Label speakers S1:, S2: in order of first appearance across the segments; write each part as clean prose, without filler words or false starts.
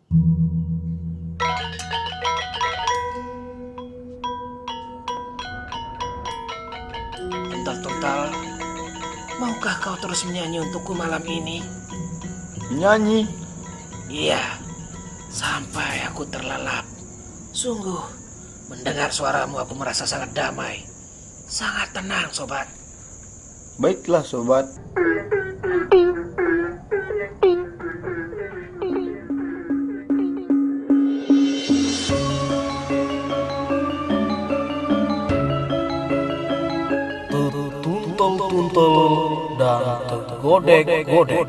S1: Tuntal-tuntal, maukah kau terus menyanyi untukku malam ini?
S2: Menyanyi?
S1: Iya, sampai aku terlelap. Sungguh, mendengar suaramu aku merasa sangat damai. Sangat tenang, sobat.
S2: Baiklah, sobat.
S3: Tuntul-tuntul dan tergodek-godek.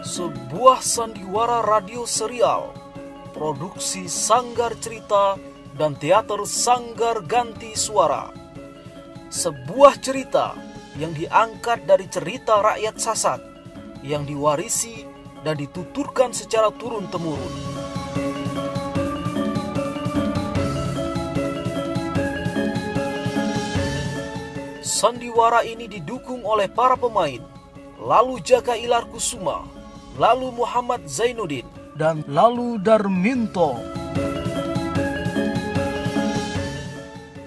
S3: Sebuah sandiwara radio serial, produksi Sanggar Cerita dan Teater Sanggar Ganti Suara. Sebuah cerita yang diangkat dari cerita rakyat Sasak, yang diwarisi dan dituturkan secara turun-temurun. Sandiwara ini didukung oleh para pemain, Lalu Jaka Ilar Kusuma, Lalu Muhammad Zainuddin, dan Lalu Darminto.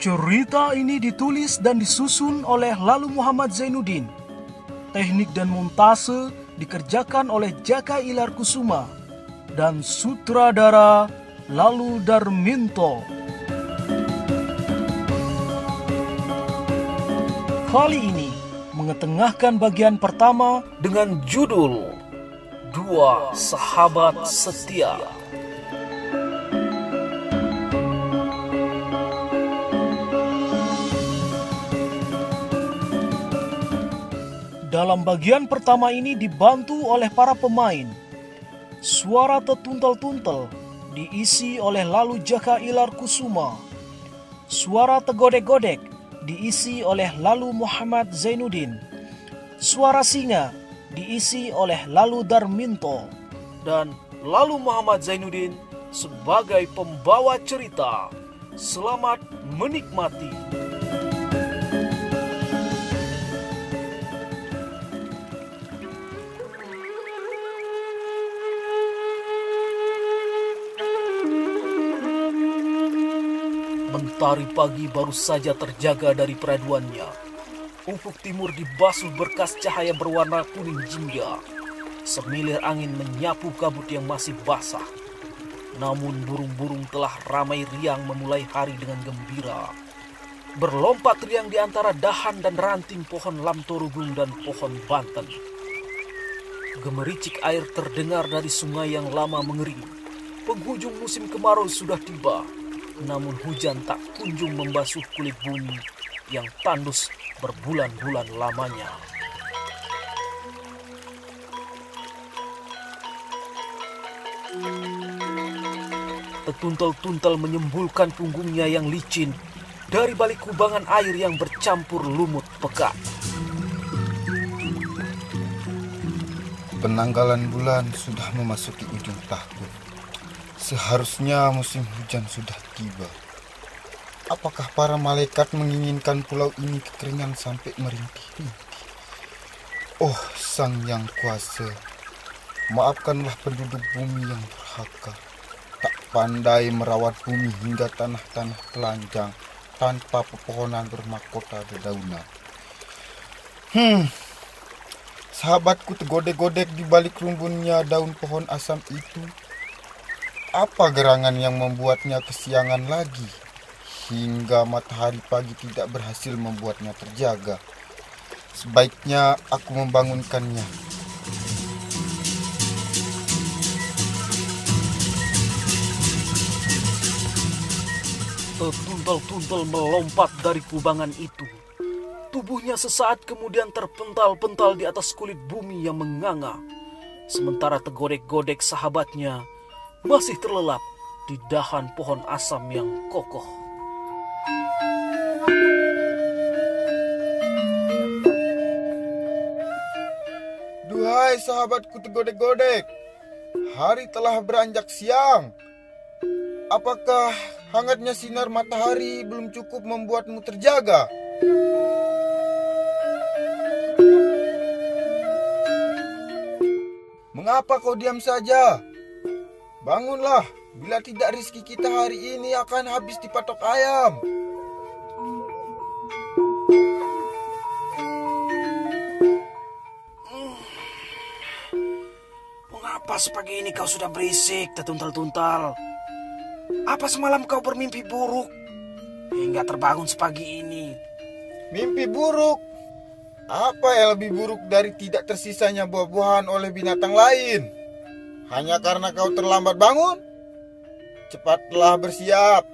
S3: Cerita ini ditulis dan disusun oleh Lalu Muhammad Zainuddin. Teknik dan montase dikerjakan oleh Jaka Ilar Kusuma dan sutradara Lalu Darminto. Kali ini mengetengahkan bagian pertama dengan judul Dua Sahabat Setia. Dalam bagian pertama ini dibantu oleh para pemain. Suara tetuntal-tuntal diisi oleh Lalu Jaka Ilar Kusuma. Suara tegodek-godek diisi oleh Lalu Muhammad Zainuddin. Suara singa diisi oleh Lalu Darminto. Dan Lalu Muhammad Zainuddin sebagai pembawa cerita. Selamat menikmati. Mentari pagi baru saja terjaga dari peraduannya. Ufuk timur dibasuh berkas cahaya berwarna kuning jingga. Semilir angin menyapu kabut yang masih basah. Namun burung-burung telah ramai riang memulai hari dengan gembira. Berlompat riang di antara dahan dan ranting pohon lamtorugung dan pohon banten. Gemericik air terdengar dari sungai yang lama mengering. Penghujung musim kemarau sudah tiba. Namun hujan tak kunjung membasuh kulit bumi yang tandus berbulan-bulan lamanya. Tetuntal-tuntal menyembulkan punggungnya yang licin dari balik kubangan air yang bercampur lumut pekat.
S2: Penanggalan bulan sudah memasuki ujung tahun. Seharusnya musim hujan sudah tiba. Apakah para malaikat menginginkan pulau ini kekeringan sampai merintih-rintih? Oh, Sang Yang Kuasa, maafkanlah penduduk bumi yang durhaka, tak pandai merawat bumi hingga tanah-tanah telanjang tanpa pepohonan bermahkota dedaunan. Sahabatku tergodek-godek di balik rumbunnya daun pohon asam itu. Apa gerangan yang membuatnya kesiangan lagi, hingga matahari pagi tidak berhasil membuatnya terjaga? Sebaiknya aku membangunkannya.
S3: Tetuntal-tuntal melompat dari kubangan itu. Tubuhnya sesaat kemudian terpental-pental di atas kulit bumi yang menganga. Sementara tergodek-godek sahabatnya masih terlelap di dahan pohon asam yang kokoh.
S2: Duhai sahabatku tergodek-godek, hari telah beranjak siang. Apakah Hangatnya sinar matahari belum cukup membuatmu terjaga. Mengapa kau diam saja? Bangunlah, bila tidak rezeki kita hari ini akan habis dipatok ayam.
S1: Mengapa sepagi ini kau sudah berisik, tertuntal-tuntal? Apa semalam kau bermimpi buruk hingga terbangun sepagi ini?
S2: Mimpi buruk? Apa yang lebih buruk dari tidak tersisanya buah-buahan oleh binatang lain? Hanya karena kau terlambat bangun? Cepatlah bersiap.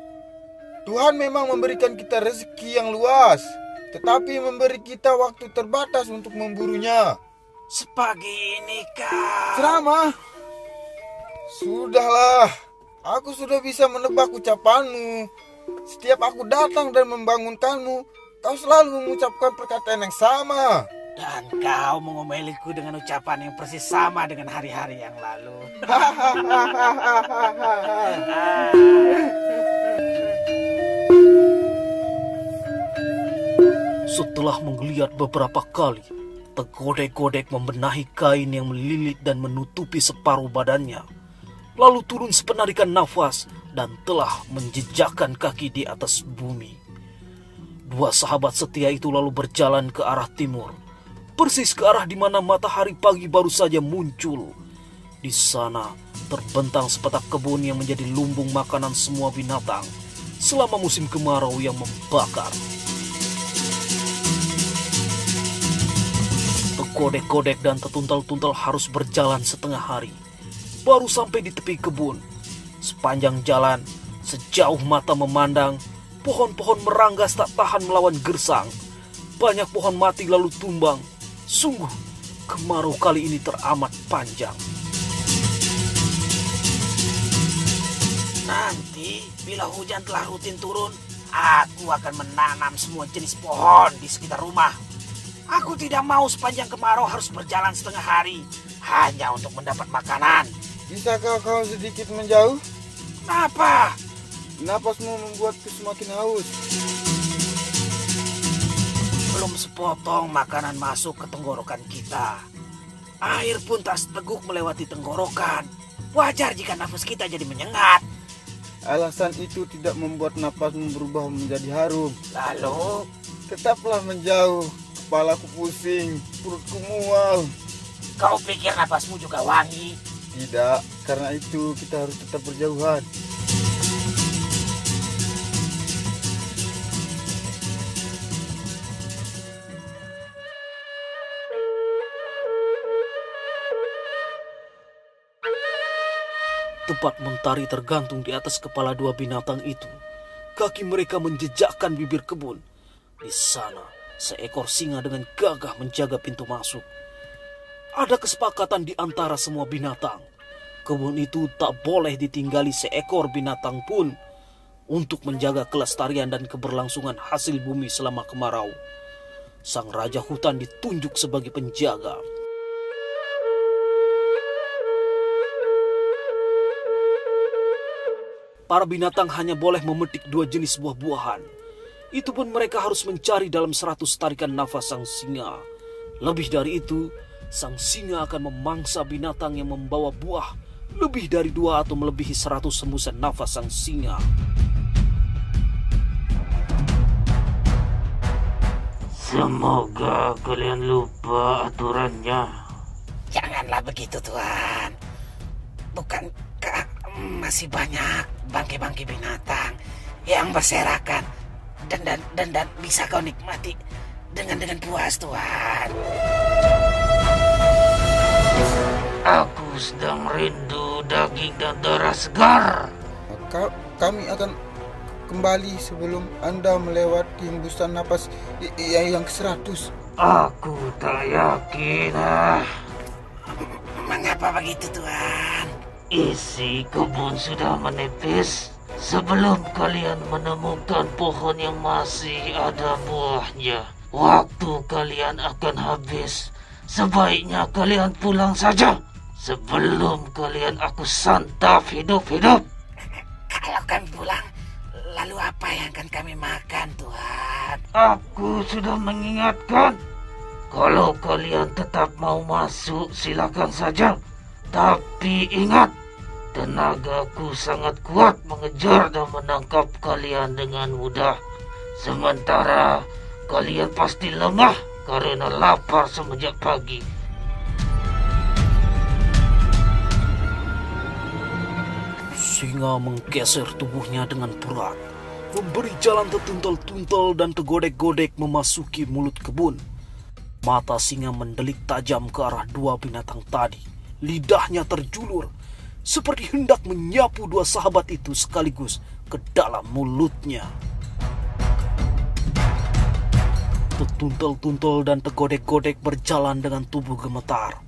S2: Tuhan memang memberikan kita rezeki yang luas, tetapi memberi kita waktu terbatas untuk memburunya.
S1: Sepagi ini kau...
S2: Ceramah? Sudahlah, aku sudah bisa menebak ucapanmu. Setiap aku datang dan membangunkanmu, kau selalu mengucapkan perkataan yang sama.
S1: Dan kau mengomeliku dengan ucapan yang persis sama dengan hari-hari yang lalu.
S3: Setelah menggeliat beberapa kali, tergodek-godek membenahi kain yang melilit dan menutupi separuh badannya, lalu turun sepenarikan nafas dan telah menjejakkan kaki di atas bumi. Dua sahabat setia itu lalu berjalan ke arah timur, persis ke arah di mana matahari pagi baru saja muncul. Di sana terbentang sepetak kebun yang menjadi lumbung makanan semua binatang selama musim kemarau yang membakar. Tergodek-godek dan tertuntal-tuntal harus berjalan setengah hari, baru sampai di tepi kebun. Sepanjang jalan, sejauh mata memandang, pohon-pohon meranggas tak tahan melawan gersang. Banyak pohon mati lalu tumbang. Sungguh, kemarau kali ini teramat panjang.
S1: Nanti, bila hujan telah rutin turun, aku akan menanam semua jenis pohon di sekitar rumah. Aku tidak mau sepanjang kemarau harus berjalan setengah hari hanya untuk mendapat makanan.
S2: Bisakah kau sedikit menjauh?
S1: Kenapa?
S2: Napasmu membuatku semakin haus.
S1: Belum sepotong makanan masuk ke tenggorokan kita. Air pun tak seteguk melewati tenggorokan. Wajar jika nafas kita jadi menyengat.
S2: Alasan itu tidak membuat napasmu berubah menjadi harum.
S1: Lalu,
S2: Tetaplah menjauh. Kepalaku pusing, perutku mual.
S1: kau pikir nafasmu juga wangi?
S2: Tidak, karena itu kita harus tetap berjauhan.
S3: Tepat mentari tergantung di atas kepala dua binatang itu. Kaki mereka menjejakkan bibir kebun. Di sana, seekor singa dengan gagah menjaga pintu masuk. Ada kesepakatan di antara semua binatang. Kebun itu tak boleh ditinggali seekor binatang pun untuk menjaga kelestarian dan keberlangsungan hasil bumi selama kemarau. Sang Raja Hutan ditunjuk sebagai penjaga. Para binatang hanya boleh memetik 2 jenis buah-buahan. Itu pun mereka harus mencari dalam 100 tarikan nafas sang singa. Lebih dari itu, sang singa akan memangsa binatang yang membawa buah lebih dari 2 atau melebihi 100 hembusan nafas sang singa.
S4: Semoga kalian lupa aturannya.
S1: Janganlah begitu, Tuan. Bukankah masih banyak bangkai-bangkai binatang yang berserakan dan bisa kau nikmati dengan puas, Tuan?
S4: Aku sedang rindu daging dan darah segar.
S2: Kami akan kembali sebelum Anda melewati hembusan napas yang ke-100.
S4: Aku tak yakin.
S1: Mengapa begitu, Tuan?
S4: Isi kebun sudah menipis. Sebelum kalian menemukan pohon yang masih ada buahnya, waktu kalian akan habis. Sebaiknya kalian pulang saja sebelum kalian aku santap hidup-hidup.
S1: Kalau kami pulang, Apa yang akan kami makan, Tuhan?
S4: Aku sudah mengingatkan. Kalau kalian tetap mau masuk, silakan saja. Tapi ingat, tenagaku sangat kuat mengejar dan menangkap kalian dengan mudah. Sementara kalian pasti lemah karena lapar semenjak pagi.
S3: Singa menggeser tubuhnya dengan berat, memberi jalan tertuntal-tuntal dan tergodek-godek memasuki mulut kebun. Mata singa mendelik tajam ke arah dua binatang tadi. Lidahnya terjulur, seperti hendak menyapu dua sahabat itu sekaligus ke dalam mulutnya. Tertuntal-tuntal dan tergodek-godek berjalan dengan tubuh gemetar.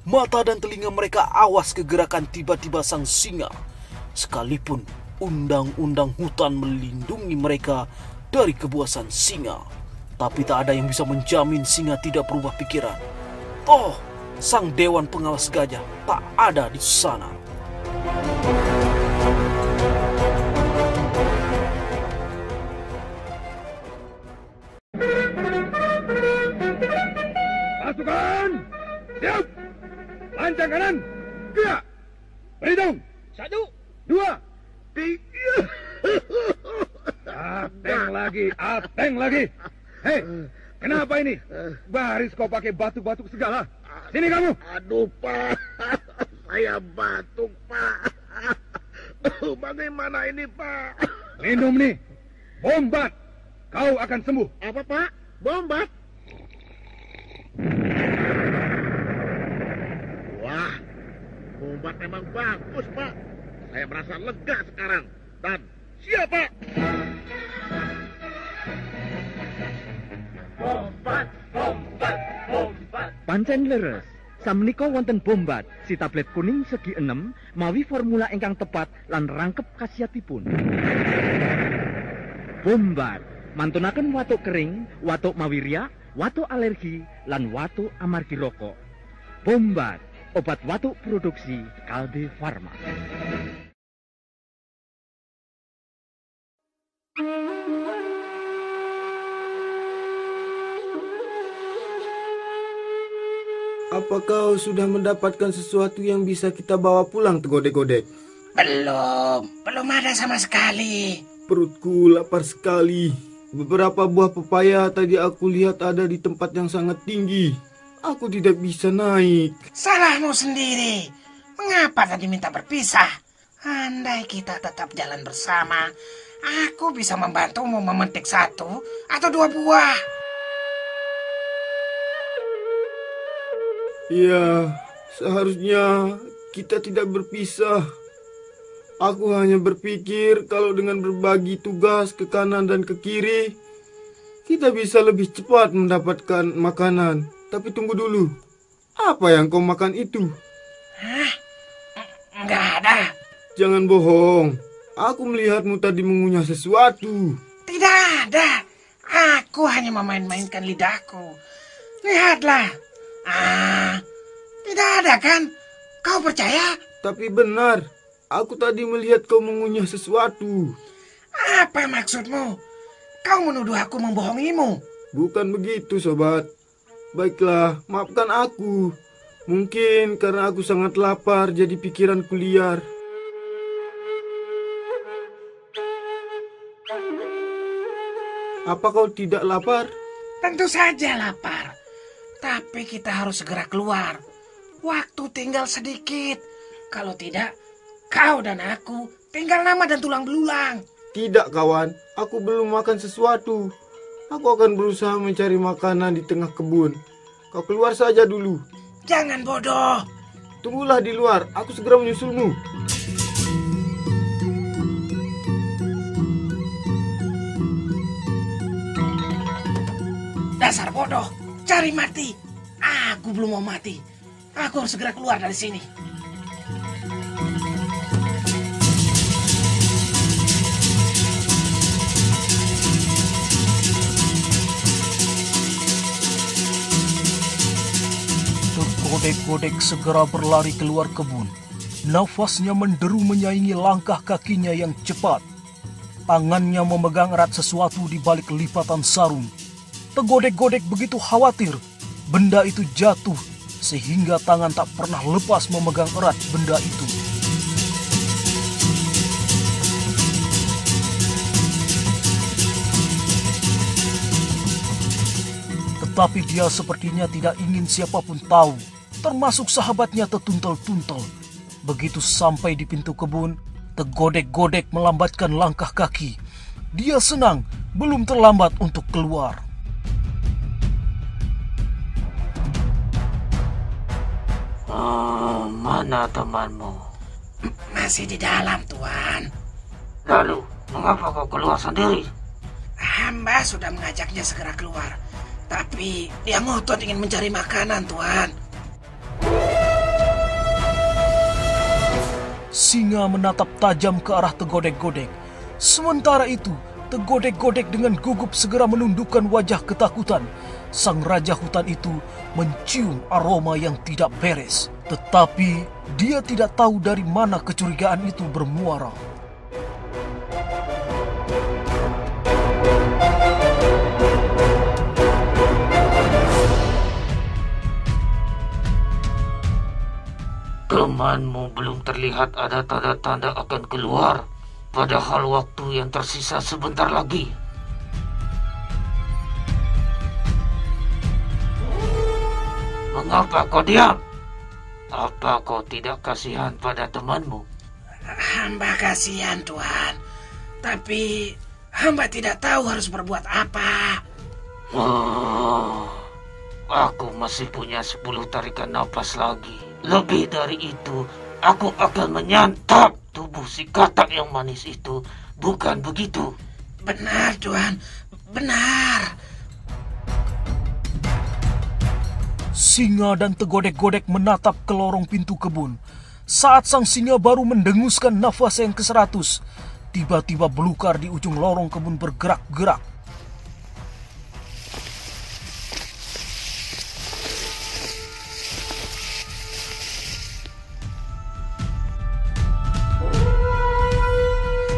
S3: Mata dan telinga mereka awas ke gerakan tiba-tiba sang singa. Sekalipun undang-undang hutan melindungi mereka dari kebuasan singa, tapi tak ada yang bisa menjamin singa tidak berubah pikiran. Toh, sang dewan pengawas gajah tak ada di sana.
S5: Pasukan, siap! Lancang kanan, gerak! Berhitung! 1, 2, 3. Ateng lagi. Hei, kenapa ini? Baris kau pakai batuk-batuk segala. Sini kamu.
S6: Aduh, Pak. Saya batuk, Pak. Bagaimana ini, Pak?
S5: Minum nih. Bombat. Kau akan sembuh.
S6: Apa, Pak? Bombat? Wah, bombat memang bagus, Pak. Saya merasa lega sekarang. Dan siap, Pak.
S7: Bombat. Pancen leres. Sammenika wonten bombat, si tablet kuning segi 6 mawi formula ingkang tepat lan rangkep khasiatipun. Bombat mantunaken watuk kering, watuk mawi riak, watuk alergi lan watuk amargi rokok. Bombat, obat watuk produksi Kalbe Farma.
S2: Apa kau sudah mendapatkan sesuatu yang bisa kita bawa pulang, Tergodek-godek?
S1: Belum ada sama sekali.
S2: Perutku lapar sekali. Beberapa buah pepaya tadi aku lihat ada di tempat yang sangat tinggi. Aku tidak bisa naik.
S1: Salahmu sendiri. Mengapa tadi minta berpisah? Andai kita tetap jalan bersama, aku bisa membantumu memetik 1 atau 2 buah.
S2: Ya, seharusnya kita tidak berpisah. Aku hanya berpikir kalau dengan berbagi tugas ke kanan dan ke kiri, kita bisa lebih cepat mendapatkan makanan. Tapi tunggu dulu, apa yang kau makan itu?
S1: Hah? Enggak ada.
S2: Jangan bohong, aku melihatmu tadi mengunyah sesuatu.
S1: Tidak ada. Aku hanya memain-mainkan lidahku. Lihatlah. Tidak ada kan? Kau percaya?
S2: Tapi benar, aku tadi melihat kau mengunyah sesuatu.
S1: Apa maksudmu? Kau menuduh aku membohongimu?
S2: Bukan begitu, sobat. Baiklah, maafkan aku. Mungkin karena aku sangat lapar, jadi pikiranku liar. Apa kau tidak lapar?
S1: Tentu saja lapar. Tapi kita harus segera keluar. Waktu tinggal sedikit. Kalau tidak, kau dan aku tinggal nama dan tulang belulang.
S2: Tidak, kawan. Aku belum makan sesuatu. Aku akan berusaha mencari makanan di tengah kebun. Kau keluar saja dulu.
S1: Jangan bodoh.
S2: Tunggulah di luar. Aku segera menyusulmu.
S1: Dasar bodoh. Cari mati. Aku belum mau mati. Aku harus segera keluar dari sini.
S3: Tergodek-godek segera berlari keluar kebun. Nafasnya menderu menyaingi langkah kakinya yang cepat. Tangannya memegang erat sesuatu di balik lipatan sarung. Tegodek-godek begitu khawatir benda itu jatuh, sehingga tangan tak pernah lepas memegang erat benda itu. Tetapi dia sepertinya tidak ingin siapapun tahu, termasuk sahabatnya Tetuntel-tuntel. Begitu sampai di pintu kebun, Tegodek-godek melambatkan langkah kaki. Dia senang belum terlambat untuk keluar.
S4: Mana temanmu?
S1: Masih di dalam, Tuan.
S4: Lalu, mengapa kau keluar sendiri?
S1: Hamba sudah mengajaknya segera keluar. Tapi dia ngotot ingin mencari makanan, Tuan.
S3: Singa menatap tajam ke arah Tegodek-godek. Sementara itu, Tegodek-godek dengan gugup segera menundukkan wajah ketakutan. Sang raja hutan itu mencium aroma yang tidak beres. Tetapi dia tidak tahu dari mana kecurigaan itu bermuara.
S4: Temanmu belum terlihat ada tanda-tanda akan keluar, padahal waktu yang tersisa sebentar lagi. Mengapa kau diam? Apa kau tidak kasihan pada temanmu?
S1: Hamba kasihan, Tuan. Tapi hamba tidak tahu harus berbuat apa.
S4: Aku masih punya 10 tarikan napas lagi. Lebih dari itu, aku akan menyantap tubuh si katak yang manis itu. Bukan begitu?
S1: Benar, Tuan. Benar.
S3: Singa dan Tegodek-godek menatap ke lorong pintu kebun. Saat sang singa baru mendenguskan nafas yang ke-100, tiba-tiba belukar di ujung lorong kebun bergerak-gerak.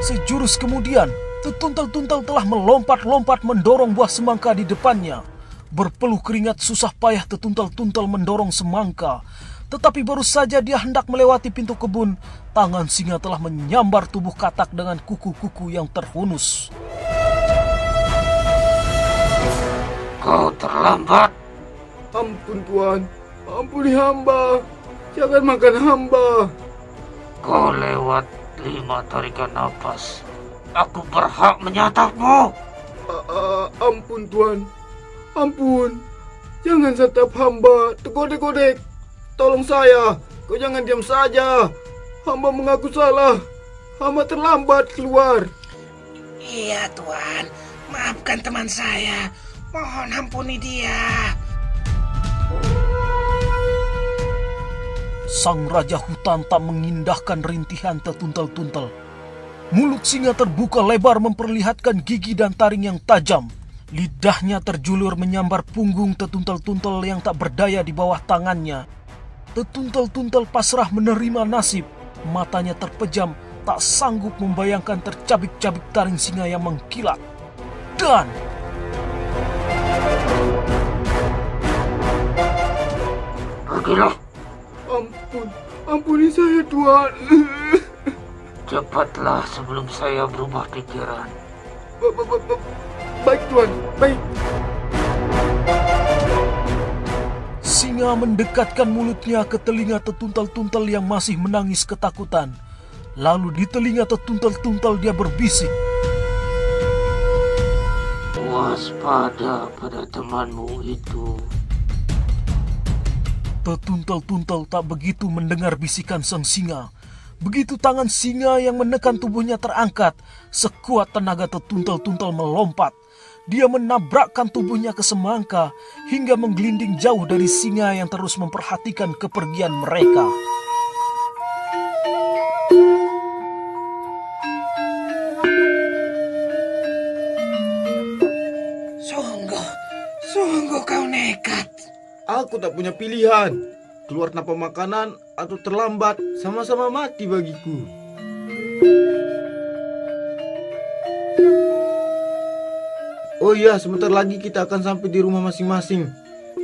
S3: Sejurus kemudian, Tetuntel-tuntel telah melompat-lompat mendorong buah semangka di depannya. Berpeluh keringat susah payah Tetuntel-tuntel mendorong semangka. Tetapi baru saja dia hendak melewati pintu kebun, tangan singa telah menyambar tubuh katak dengan kuku-kuku yang terhunus.
S4: Kau terlambat.
S2: Ampun, Tuan. Ampuni hamba. Jangan makan hamba.
S4: Kau lewat 5 tarikan napas. Aku berhak menyantapmu.
S2: Ampun, Tuan. Ampun. Jangan santap hamba. Tegodek-godek. Tolong saya. Kau jangan diam saja. Hamba mengaku salah. Hamba terlambat keluar.
S1: Iya, Tuan. Maafkan teman saya. Mohon ampuni dia.
S3: Sang raja hutan tak mengindahkan rintihan Tetuntel-tuntel. Mulut singa terbuka lebar memperlihatkan gigi dan taring yang tajam. Lidahnya terjulur menyambar punggung Tetuntel-tuntel yang tak berdaya di bawah tangannya. Tetuntel-tuntel pasrah menerima nasib. Matanya terpejam, tak sanggup membayangkan tercabik-cabik taring singa yang mengkilat. Dan
S4: pergilah.
S2: Ampuni saya, Tuan.
S4: Cepatlah sebelum saya berubah pikiran.
S2: Baik, Tuan. Baik.
S3: Singa mendekatkan mulutnya ke telinga Tetuntel-tuntel yang masih menangis ketakutan. Lalu di telinga Tetuntel-tuntel dia berbisik.
S4: Waspada pada temanmu itu.
S3: Tetuntel-tuntel tak begitu mendengar bisikan sang singa. Begitu tangan singa yang menekan tubuhnya terangkat, sekuat tenaga Tetuntel-tuntel melompat. Dia menabrakkan tubuhnya ke semangka hingga menggelinding jauh dari singa yang terus memperhatikan kepergian mereka.
S1: Sungguh kau nekat.
S2: Aku tak punya pilihan. Keluar tanpa makanan atau terlambat sama-sama mati bagiku. Oh iya, sebentar lagi kita akan sampai di rumah masing-masing.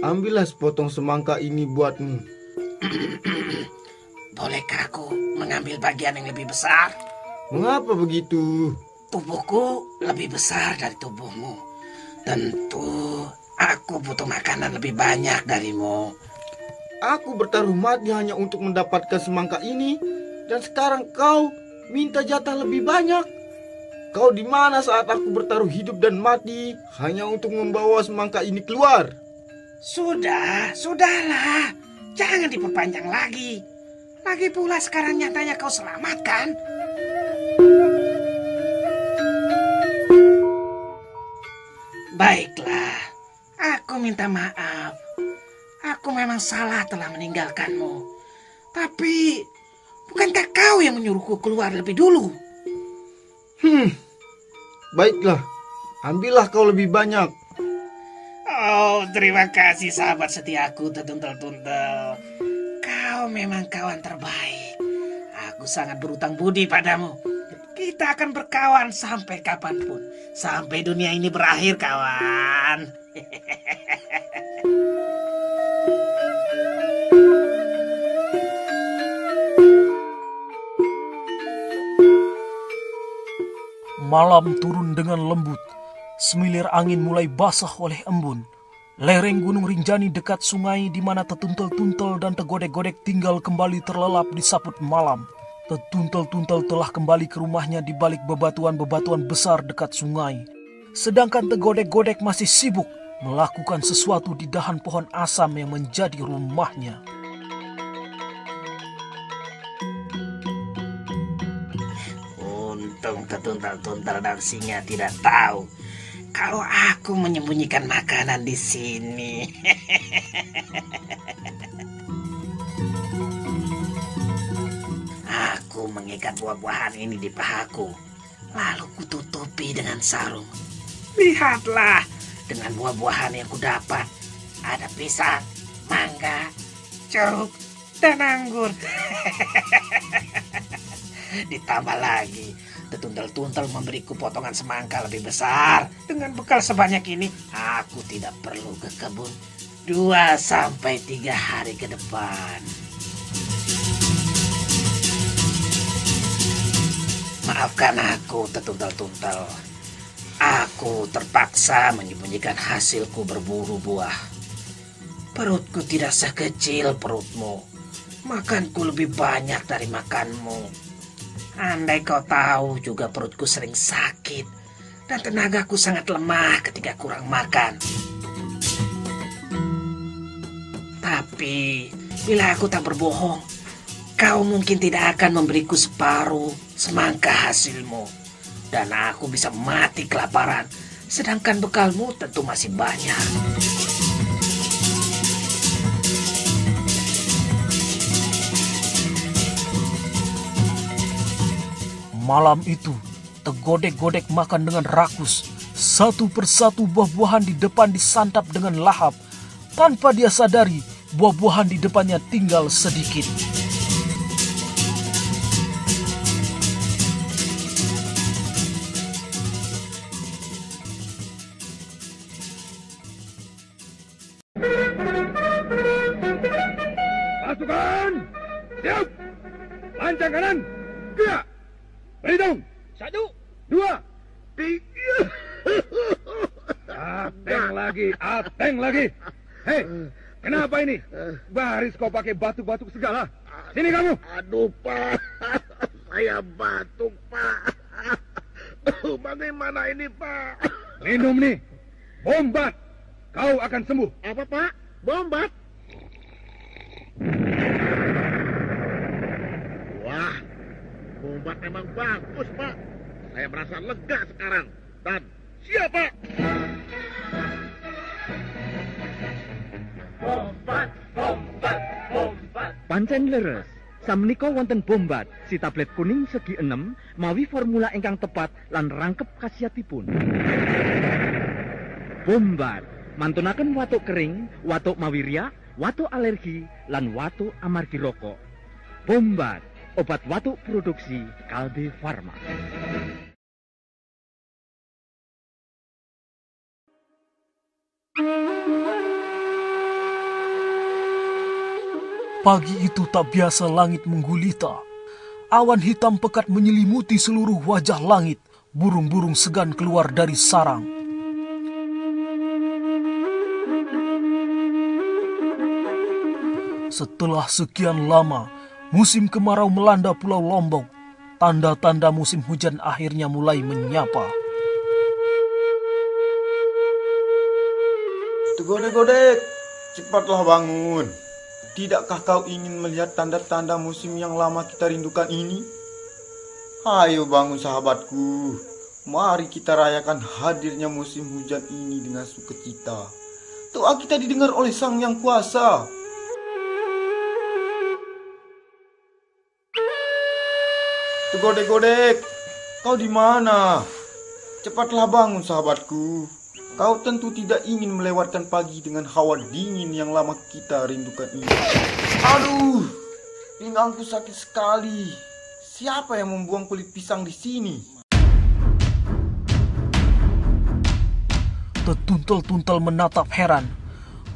S2: Ambillah sepotong semangka ini buatmu.
S1: Bolehkah aku mengambil bagian yang lebih besar?
S2: Mengapa begitu?
S1: Tubuhku lebih besar dari tubuhmu. Tentu aku butuh makanan lebih banyak darimu.
S2: Aku bertaruh mati hanya untuk mendapatkan semangka ini, dan sekarang kau minta jatah lebih banyak. Kau di mana saat aku bertaruh hidup dan mati hanya untuk membawa semangka ini keluar?
S1: Sudahlah. Jangan diperpanjang lagi. Lagi pula sekarang nyatanya kau selamat kan? Baiklah, aku minta maaf. Aku memang salah telah meninggalkanmu. Tapi, bukankah kau yang menyuruhku keluar lebih dulu?
S2: Baiklah, ambillah kau lebih banyak.
S1: Oh, terima kasih sahabat setiaku, Tetuntel-tuntel. Kau memang kawan terbaik. Aku sangat berutang budi padamu. Kita akan berkawan sampai kapanpun. Sampai dunia ini berakhir, kawan.
S3: Malam turun dengan lembut. Semilir angin mulai basah oleh embun. Lereng Gunung Rinjani dekat sungai di mana Tetuntel-tuntel dan Tegodek-godek tinggal kembali terlelap di saput malam. Tetuntel-tuntel telah kembali ke rumahnya di balik bebatuan-bebatuan besar dekat sungai. Sedangkan Tegodek-godek masih sibuk melakukan sesuatu di dahan pohon asam yang menjadi rumahnya.
S1: Untung Tetuntel-tuntel dan singa tidak tahu kalau aku menyembunyikan makanan di sini. Aku mengikat buah-buahan ini di pahaku, lalu kututupi dengan sarung. Lihatlah, dengan buah-buahan yang kudapat, ada pisang, mangga, jeruk, dan anggur. Ditambah lagi, Tetuntel-tuntel memberiku potongan semangka lebih besar. Dengan bekal sebanyak ini, aku tidak perlu ke kebun 2-3 hari ke depan. Maafkan aku, Tetuntel-tuntel. Aku terpaksa menyembunyikan hasilku berburu buah. Perutku tidak sekecil perutmu. Makanku lebih banyak dari makanmu. Andai kau tahu juga perutku sering sakit dan tenagaku sangat lemah ketika kurang makan. Tapi bila aku tak berbohong, kau mungkin tidak akan memberiku separuh semangka hasilmu. Dan aku bisa mati kelaparan, sedangkan bekalmu tentu masih banyak.
S3: Malam itu, Tegodek-godek makan dengan rakus. Satu persatu buah-buahan di depan disantap dengan lahap. Tanpa dia sadari, buah-buahan di depannya tinggal sedikit.
S5: Pasukan, siap. Lancang kanan, gerak. Berhitung.
S7: 1,
S5: 2, 3. Ateng lagi. Hei, kenapa ini? Baris kau pakai batuk-batuk segala. Sini kamu.
S6: Aduh, Pak. Saya batuk, Pak. Bagaimana ini, Pak?
S5: Minum nih. Bombat. Kau akan sembuh.
S6: Apa, Pak? Bombat? Wah, bombat memang bagus, Pak. Saya merasa lega sekarang. Dan siap, Pak.
S7: Pancen leres, samenika wonten bombat si tablet kuning segi 6 mawi formula ingkang tepat lan rangkep khasiatipun. Bombat mantunaken watuk kering, watuk mawirya, watuk alergi lan watuk amargi rokok. Bombat obat watuk produksi Kalbe Farma.
S3: Pagi itu tak biasa langit menggulita. Awan hitam pekat menyelimuti seluruh wajah langit. Burung-burung segan keluar dari sarang. Setelah sekian lama, musim kemarau melanda Pulau Lombok. Tanda-tanda musim hujan akhirnya mulai menyapa.
S2: Godek-godek, cepatlah bangun. Tidakkah kau ingin melihat tanda-tanda musim yang lama kita rindukan ini? Ayo bangun sahabatku. Mari kita rayakan hadirnya musim hujan ini dengan sukacita. Doa kita didengar oleh Sang Yang Kuasa. Godek-godek, kau di mana? Cepatlah bangun sahabatku. Kau tentu tidak ingin melewatkan pagi dengan hawa dingin yang lama kita rindukan ini. Aduh, pinggangku sakit sekali. Siapa yang membuang kulit pisang di sini?
S3: Tetuntel-tuntel menatap heran.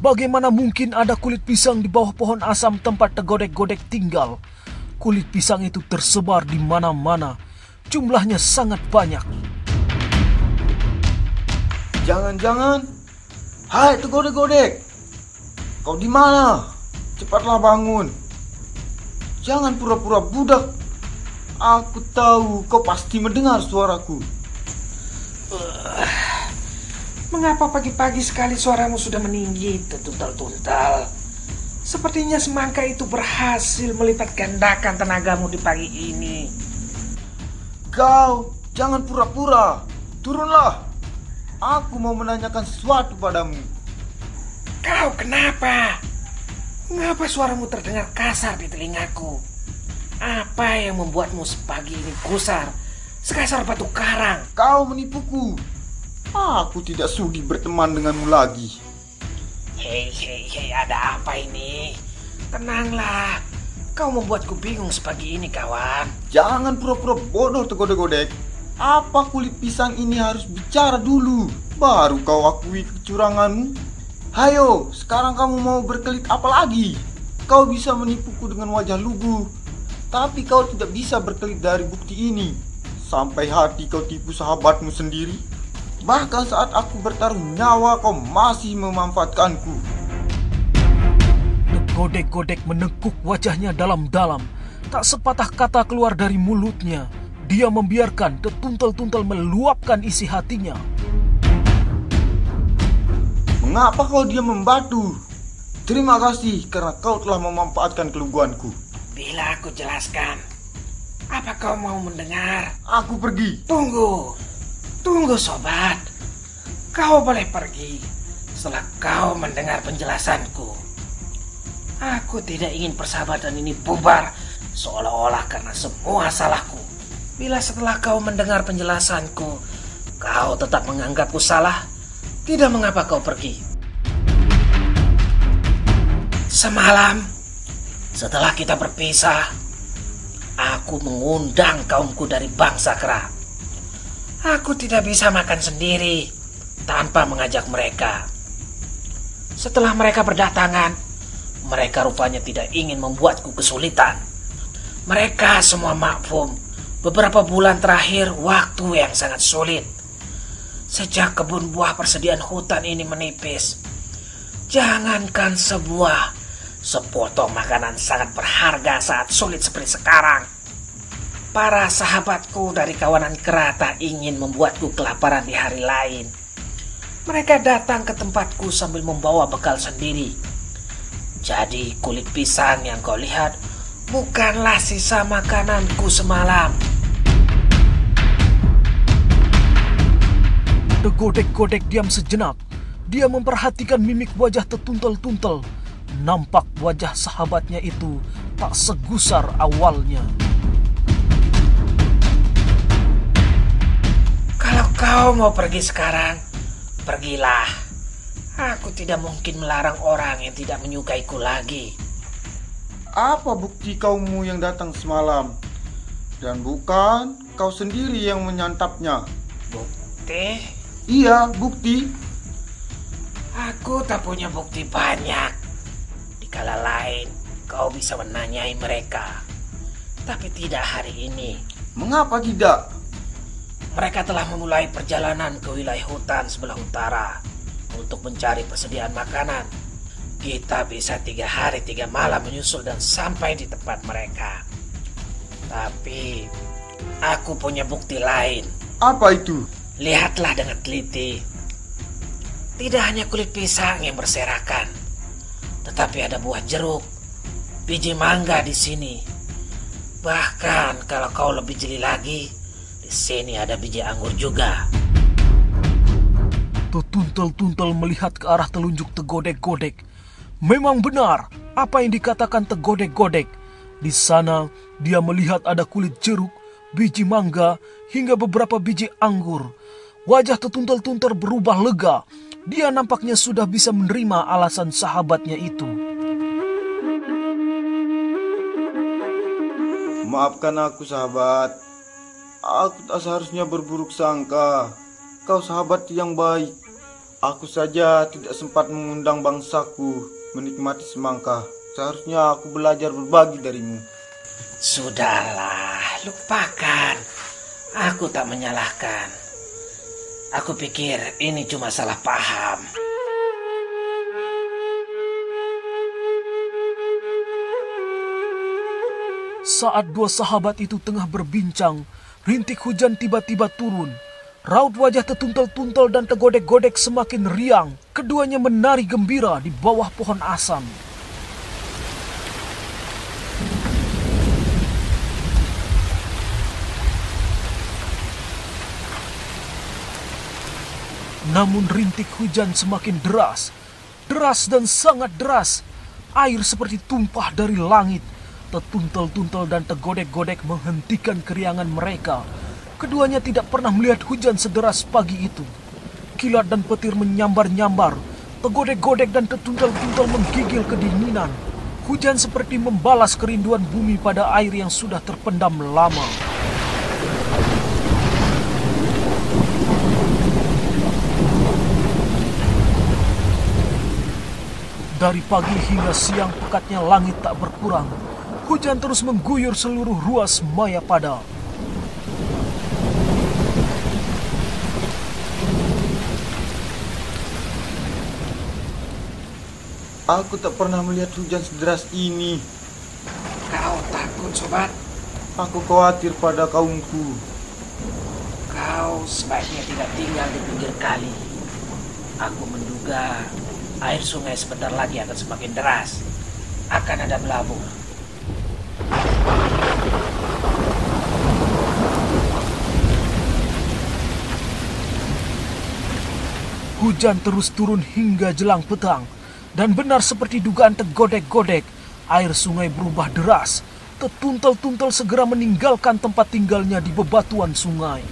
S3: Bagaimana mungkin ada kulit pisang di bawah pohon asam tempat tegodek-godek tinggal? Kulit pisang itu tersebar di mana-mana. Jumlahnya sangat banyak.
S2: Jangan-jangan, hai tegodek-godek, kau di mana? Cepatlah bangun. Jangan pura-pura budak. Aku tahu kau pasti mendengar suaraku.
S1: Mengapa pagi-pagi sekali suaramu sudah meninggi, tetuntal-tuntal? Sepertinya semangka itu berhasil melipat gandakan tenagamu di pagi ini.
S2: Kau jangan pura-pura. Turunlah. Aku mau menanyakan sesuatu padamu.
S1: Kau kenapa? Mengapa suaramu terdengar kasar di telingaku? Apa yang membuatmu sepagi ini gusar, sekasar batu karang?
S2: Kau menipuku. Aku tidak sudi berteman denganmu lagi.
S1: Hei, ada apa ini? Tenanglah, kau membuatku bingung sepagi ini, kawan.
S2: Jangan pura-pura bodoh, tegodek-godek. Apa kulit pisang ini harus bicara dulu, baru kau akui kecuranganmu? Hayo, sekarang kamu mau berkelit apa lagi? Kau bisa menipuku dengan wajah lugu, tapi kau tidak bisa berkelit dari bukti ini. Sampai hati kau tipu sahabatmu sendiri. Bahkan saat aku bertaruh nyawa, kau masih memanfaatkanku.
S3: Tegodek-godek menekuk wajahnya dalam-dalam. Tak sepatah kata keluar dari mulutnya. Dia membiarkan tetuntel-tuntel meluapkan isi hatinya.
S2: Mengapa kau diam membatu? Terima kasih karena kau telah memanfaatkan keluguanku.
S1: Bila aku jelaskan, apa kau mau mendengar?
S2: Aku pergi.
S1: Tunggu sobat. Kau boleh pergi setelah kau mendengar penjelasanku. Aku tidak ingin persahabatan ini bubar seolah-olah karena semua salahku. Bila setelah kau mendengar penjelasanku, kau tetap menganggapku salah, tidak mengapa kau pergi. Semalam, setelah kita berpisah, aku mengundang kaumku dari bangsa Kera. Aku tidak bisa makan sendiri tanpa mengajak mereka. Setelah mereka berdatangan, mereka rupanya tidak ingin membuatku kesulitan. Mereka semua maklum, beberapa bulan terakhir waktu yang sangat sulit. Sejak kebun buah persediaan hutan ini menipis, jangankan sepotong makanan sangat berharga saat sulit seperti sekarang. Para sahabatku dari kawanan Kera tak ingin membuatku kelaparan di hari lain. Mereka datang ke tempatku sambil membawa bekal sendiri. Jadi kulit pisang yang kau lihat bukanlah sisa makananku semalam.
S3: Tegodek-godek diam sejenak. Dia memperhatikan mimik wajah tetuntel-tuntel. Nampak wajah sahabatnya itu tak segusar awalnya.
S1: Kalau kau mau pergi sekarang, pergilah. Aku tidak mungkin melarang orang yang tidak menyukaiku lagi.
S2: Apa bukti kaummu yang datang semalam? Dan bukan kau sendiri yang menyantapnya.
S1: Bukti?
S2: Iya, bukti.
S1: Aku tak punya bukti banyak. Dikala lain, kau bisa menanyai mereka. Tapi tidak hari ini.
S2: Mengapa tidak?
S1: Mereka telah memulai perjalanan ke wilayah hutan sebelah utara untuk mencari persediaan makanan. Kita bisa 3 hari 3 malam menyusul dan sampai di tempat mereka. Tapi aku punya bukti lain.
S2: Apa itu?
S1: Lihatlah dengan teliti. Tidak hanya kulit pisang yang berserakan, tetapi ada buah jeruk, biji mangga di sini. Bahkan kalau kau lebih jeli lagi, di sini ada biji anggur juga.
S3: Tetuntel-tuntel melihat ke arah telunjuk Tegodek-Godek. Memang benar apa yang dikatakan Tegodek-Godek. Di sana dia melihat ada kulit jeruk, biji mangga, hingga beberapa biji anggur. Wajah Tetuntel-tuntel berubah lega. Dia nampaknya sudah bisa menerima alasan sahabatnya itu.
S2: Maafkan aku, sahabat. Aku tak seharusnya berburuk sangka. Kau sahabat yang baik. Aku saja tidak sempat mengundang bangsaku menikmati semangka. Seharusnya aku belajar berbagi darimu.
S1: Sudahlah, lupakan. Aku tak menyalahkan. Aku pikir ini cuma salah paham.
S3: Saat dua sahabat itu tengah berbincang, rintik hujan tiba-tiba turun. Raut wajah Tetuntel-tuntel dan Tegodek-Godek semakin riang. Keduanya menari gembira di bawah pohon asam. Namun rintik hujan semakin deras. Deras dan sangat deras. Air seperti tumpah dari langit. Tetuntel-tuntel dan Tegodek-Godek menghentikan keriangan mereka. Keduanya tidak pernah melihat hujan sederas pagi itu. Kilat dan petir menyambar-nyambar. Tegodek-Godek dan Tetuntel-tuntel menggigil kedinginan. Hujan seperti membalas kerinduan bumi pada air yang sudah terpendam lama. Dari pagi hingga siang pekatnya langit tak berkurang. Hujan terus mengguyur seluruh ruas Mayapada.
S2: Aku tak pernah melihat hujan sederas ini.
S1: Kau takut, sobat?
S2: Aku khawatir pada kaumku.
S1: Kau sebaiknya tidak tinggal di pinggir kali. Aku menduga air sungai sebentar lagi akan semakin deras. Akan ada belabung.
S3: Hujan terus turun hingga jelang petang. Dan benar seperti dugaan Tegodek-Godek, air sungai berubah deras. Tetuntel-tuntel segera meninggalkan tempat tinggalnya di bebatuan sungai.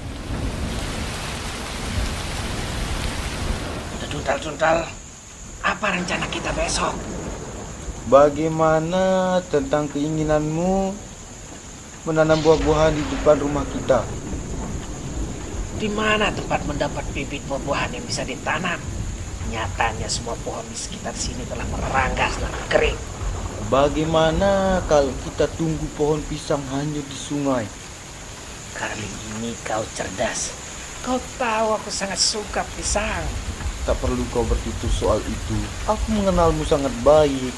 S1: Tetuntel-tuntel, apa rencana kita besok?
S2: Bagaimana tentang keinginanmu menanam buah-buahan di depan rumah kita?
S1: Di mana tempat mendapat bibit buah-buahan yang bisa ditanam? Nyatanya semua pohon di sekitar sini telah meranggas dan kering.
S2: Bagaimana kalau kita tunggu pohon pisang hanyut di sungai?
S1: Kali ini kau cerdas. Kau tahu aku sangat suka pisang.
S2: Tak perlu kau bertutur soal itu. Aku mengenalmu sangat baik.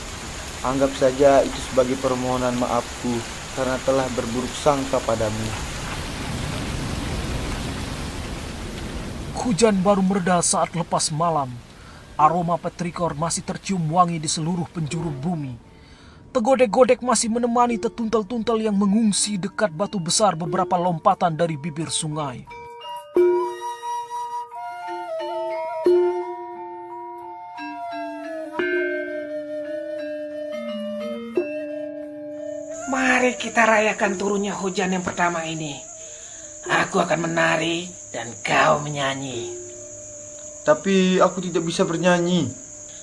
S2: Anggap saja itu sebagai permohonan maafku karena telah berburuk sangka padamu.
S3: Hujan baru mereda saat lepas malam. Aroma petrikor masih tercium wangi di seluruh penjuru bumi. Tegodek-Godek masih menemani Tetuntel-tuntel yang mengungsi dekat batu besar beberapa lompatan dari bibir sungai.
S1: Mari kita rayakan turunnya hujan yang pertama ini. Aku akan menari dan kau menyanyi.
S2: Tapi aku tidak bisa bernyanyi.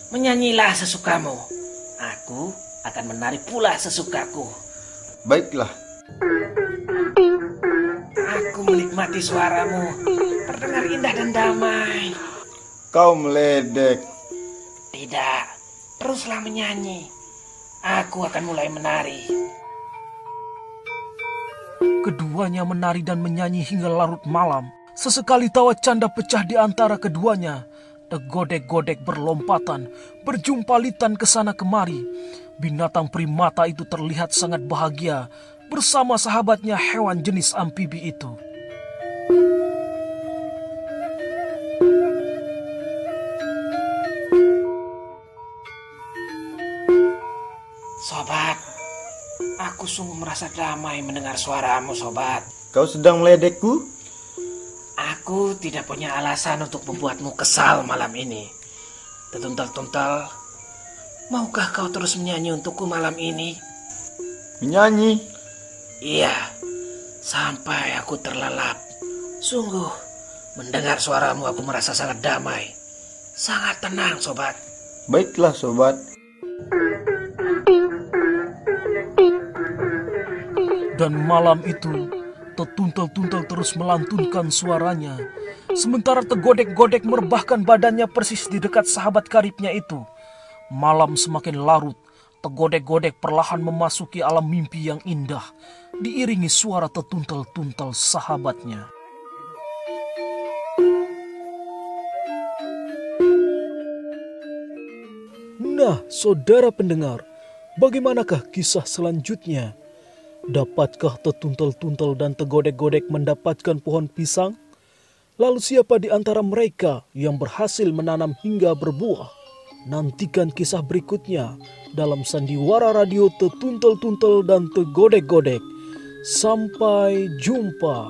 S1: Menyanyilah sesukamu. Aku akan menari pula sesukaku.
S2: Baiklah.
S1: Aku menikmati suaramu. Terdengar indah dan damai.
S2: Kau meledek.
S1: Tidak, teruslah menyanyi. Aku akan mulai menari.
S3: Keduanya menari dan menyanyi hingga larut malam. Sesekali tawa canda pecah di antara keduanya. Tegodek-godek berlompatan, berjumpalitan ke sana kemari. Binatang primata itu terlihat sangat bahagia bersama sahabatnya hewan jenis amfibi itu.
S1: Sobat, aku sungguh merasa damai mendengar suaramu, sobat.
S2: Kau sedang meledekku?
S1: Aku tidak punya alasan untuk membuatmu kesal malam ini. Tetuntal-tuntal, maukah kau terus menyanyi untukku malam ini?
S2: Menyanyi?
S1: Iya, sampai aku terlelap. Sungguh, mendengar suaramu aku merasa sangat damai. Sangat tenang, sobat.
S2: Baiklah, sobat.
S3: Dan malam itu, tetuntal-tuntal terus melantunkan suaranya. Sementara tegodek-godek merebahkan badannya persis di dekat sahabat karibnya itu. Malam semakin larut, tegodek-godek perlahan memasuki alam mimpi yang indah, diiringi suara tetuntal-tuntal sahabatnya. Nah, saudara pendengar, bagaimanakah kisah selanjutnya? Dapatkah tetuntal-tuntal dan tegodek-godek mendapatkan pohon pisang? Lalu siapa di antara mereka yang berhasil menanam hingga berbuah? Nantikan kisah berikutnya dalam Sandiwara Radio Tetuntal-tuntal dan Tegodek-godek. Sampai jumpa.